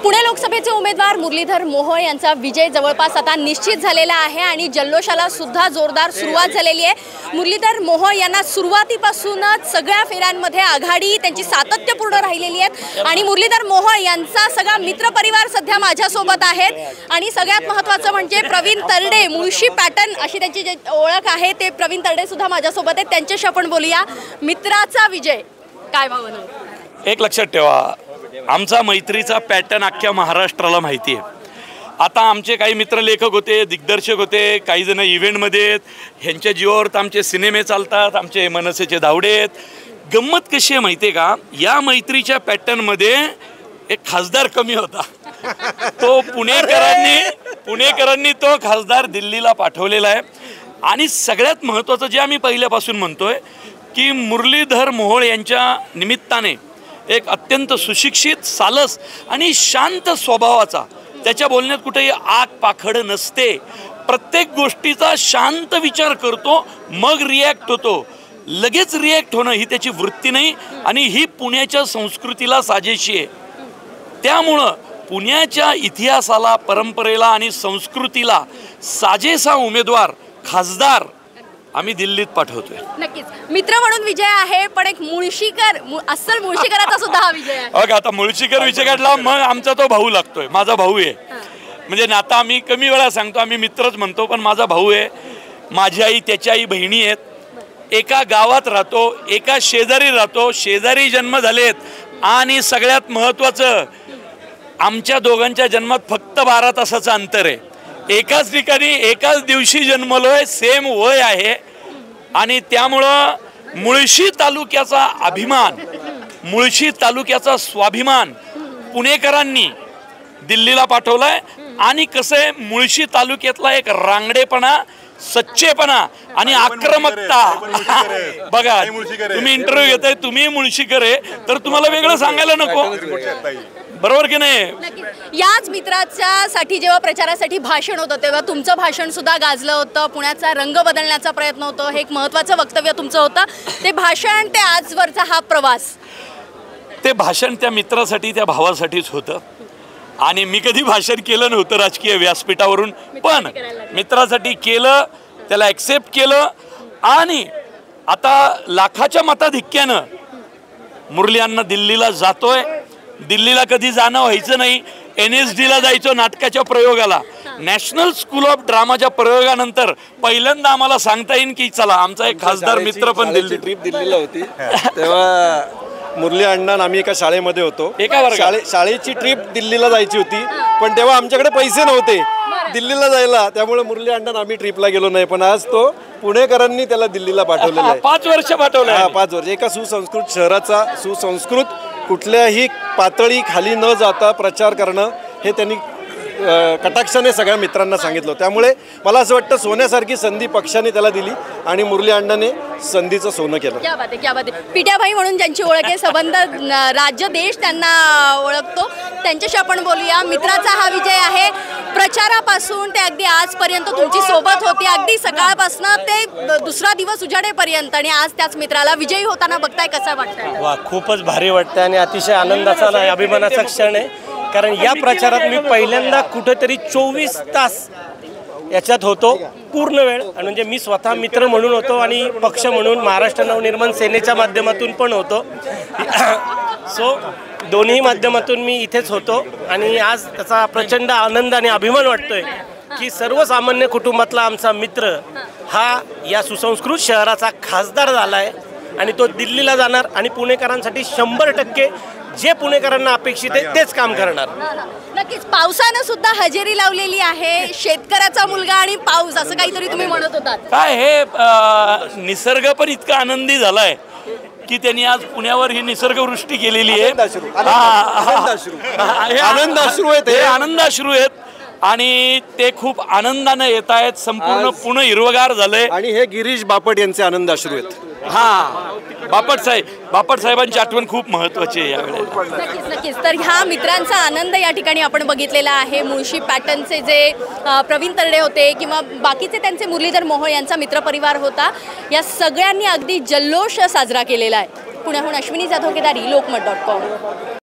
पुणे लोकसभेचे उमेदवार मुरलीधर मोहोळ यांचा विजय जवळपास आता निश्चित झालेला आहे आणि जल्लोषाला सुद्धा जोरदार सुरुवात झालेली आहे। मुरलीधर मोहोळ यांना सुरुवातीपासूनच सगळ्या फेऱ्यांमध्ये आघाडी त्यांची सातत्यपूर्ण राहिलेली आहे आणि मुरलीधर मोहोळ यांचा सगळा मित्रपरिवार सध्या माझ्यासोबत आहेत आणि सगळ्यात महत्त्वाचं म्हणजे प्रवीण तरडे मुळशी पॅटर्न अशी त्यांची जे ओळख आहे ते प्रवीण तरडे सुद्धा माझ्यासोबत आहेत। त्यांच्याशी आपण बोलूया। मित्राचा विजय काय भावना? एक लक्षात ठेवा, आमचा मैत्रीचा पॅटर्न अख्ख्या महाराष्ट्राला माहिती आहे। आता आमचे काही मित्र लेखक होते, दिग्दर्शक होते, काही जण इव्हेंटमध्ये आहेत, ह्यांच्या जीवावर तर आमचे सिनेमे चालतात, आमचे मनसेचे धावडे आहेत। गंमत कशी आहे माहिती आहे का, या मैत्रीच्या पॅटर्नमध्ये एक खासदार कमी होता, तो पुणेकरांनी तो खासदार दिल्लीला पाठवलेला आहे। आणि सगळ्यात महत्त्वाचं जे आम्ही पहिल्यापासून म्हणतोय की मुरलीधर मोहोळ यांच्या निमित्ताने एक अत्यंत सुशिक्षित, सालस आणि शांत स्वभावाचा, त्याच्या बोलण्यात कुठेही आग पाखड नसते, प्रत्येक गोष्टीचा शांत विचार करतो, मग रिॲक्ट होतो। लगेच रिॲक्ट होणं ही त्याची वृत्ती नाही आणि ही पुण्याच्या संस्कृतीला साजेशी आहे। त्यामुळं पुण्याच्या इतिहासाला, परंपरेला आणि संस्कृतीला साजेसा उमेदवार, खासदार आम्ही दिल्लीत पाठवतोय। नक्कीच मित्र म्हणून विजय आहे, पण एक मुळशीकर, अस्सल मुळशीकराचा सुद्धा हा विजय आहे। बघा, आता मुळशीकर विजय काढला, मग आमचा तो भाऊ लागतोय, माझा भाऊ आहे। म्हणजे नाता आम्ही कमी वेळा सांगतो, आम्ही मित्रच म्हणतो, पण माझा भाऊ आहे। माझी आई, त्याची आई, बहिणी आहेत, एका गावात राहतो, एका शेजारी राहतो, शेजारी जन्म झालेत आणि सगळ्यात महत्त्वाचं आमच्या दोघांच्या जन्मात फक्त 12 तासाचं अंतर आहे। एकाच ठिकाणी एकाच दिवशी जन्मलोय, सेम वय आहे आणि त्यामुळं मुळशी तालुक्याचा अभिमान, मुळशी तालुक्याचा स्वाभिमान पुणेकरांनी दिल्लीला पाठवलाय। आणि कसं आहे, मुळशी तालुक्यातला एक रांगडेपणा, सच्चेपणा आणि आक्रमकता बघा, तुम्ही इंटरव्ह्यू घेताय, तुम्ही मुळशीकर आहे तर तुम्हाला वेगळं सांगायला नको, बरोबर की नाही? याच मित्राच्या साठी जेव्हा प्रचारासाठी भाषण होतं तेव्हा तुमचं भाषण सुद्धा गाजलं होतं, पुण्याचा रंग बदलण्याचा प्रयत्न होतो, हे एक महत्त्वाचं वक्तव्य तुमचं होतं। ते भाषण, ते आजवरचा हा प्रवास, ते भाषण त्या मित्रासाठी, त्या भावासाठीच होतं आणि मी कधी भाषण केलं नव्हतं राजकीय व्यासपीठावरून, पण मित्रासाठी केलं, त्याला ॲक्सेप्ट केलं आणि आता लाखाच्या मताधिक्यानं मुरली अण्णा दिल्लीला जातोय। दिल्लीला कधी जाणं व्हायचं नाही, NSDला जायचो नाटकाच्या प्रयोगाला, नॅशनल स्कूल ऑफ ड्रामाच्या प्रयोगानंतर पहिल्यांदा आम्हाला सांगता येईल की चला आमचा एक खासदार मित्र पण ट्रिप दिल्लीला होती, तेव्हा मुरली अण्णा आम्ही एका शाळेमध्ये होतो, शाळेची ट्रिप दिल्लीला जायची होती, पण तेव्हा आमच्याकडे पैसे नव्हते दिल्लीला जायला, त्यामुळे मुरली अण्णा आम्ही ट्रिपला गेलो नाही। पण आज तो पुणेकरांनी त्याला दिल्लीला पाठवलेला आहे, 5 वर्ष पाठवलं। 5 वर्ष एका सुसंस्कृत शहराचा, सुसंस्कृत कुठल्याही पातळी खाली न जाता प्रचार करणं हे त्यांनी कटाक्षाने सगळ्या मित्रांना सांगितलं। त्यामुळे मला असं वाटतं सोन्यासारखी संधी पक्षाने त्याला दिली आणि मुरली अण्णाने संधीचं सोनं केलं। क्या बात आहे, क्या बात आहे। पिट्याभाई म्हणून ज्यांची ओळख आहे, संबंध राज्य देश त्यांना ओळखतो, त्यांच्याशी आपण बोलूया। मित्राचा हा विजय आहे, प्रचारापासून ते अगदी आजपर्यंत तुमची सोबत होती, अगदी सकाळपासून ते दुसरा दिवस उजाडेपर्यंत, आणि आज त्याच मित्राला विजयी होताना बघताय, कसं वाटतंय? वा, खूपच भारी वाटतं आणि अतिशय आनंदाचा आणि अभिमानाचा क्षण आहे, कारण या प्रचारात मी पहिल्यांदा कुठेतरी 24 तास याच्यात होतो, पूर्ण वेळ, आणि म्हणजे मी स्वतः मित्र म्हणून होतो आणि पक्ष म्हणून महाराष्ट्र नवनिर्माण सेनेच्या माध्यमातून पण होतो। सो दोन्ही माध्यमातून मी इथेच होतो आणि आज त्याचा प्रचंड आनंद आणि अभिमान वाटतोय की सर्वसामान्य कुटुंबातला आमचा मित्र हा या सुसंस्कृत शहराचा खासदार झाला आहे आणि तो दिल्लीला जाणार आणि पुणेकरांसाठी 100% जे पुणेकरांना अपेक्षित आहे तेच काम करणार। नक्कीच पावसानं सुद्धा हजेरी लावलेली आहे, शेतकऱ्याचा मुलगा आणि पाऊस असं काहीतरी तुम्ही म्हणत होतात काय? हे निसर्ग पण इतका आनंदी झालाय की त्यांनी आज पुण्यावर ही निसर्गवृष्टी केलेली आहे। आनंदाश्रू आहेत आणि ते खूप आनंदाने येत आहेत, संपूर्ण पुणे हिरवगार झालंय आणि हे गिरीश बापट यांचे आनंदाश्रू आहेत। बापट साहेबांची आठवण खूप महत्त्वाची आहे यावेळेला। नक्कीच नक्कीच। तर ह्या मित्रांचा आनंद या ठिकाणी आपण बघितलेला आहे। मुळशी पॅटर्नचे जे प्रवीण तरडे होते किंवा बाकीचे त्यांचे मुरलीधर मोहोळ यांचा मित्रपरिवार होता, या सगळ्यांनी अगदी जल्लोष साजरा केलेला आहे। पुण्याहून अश्विनी जाधव केदारी, लोकमत.com।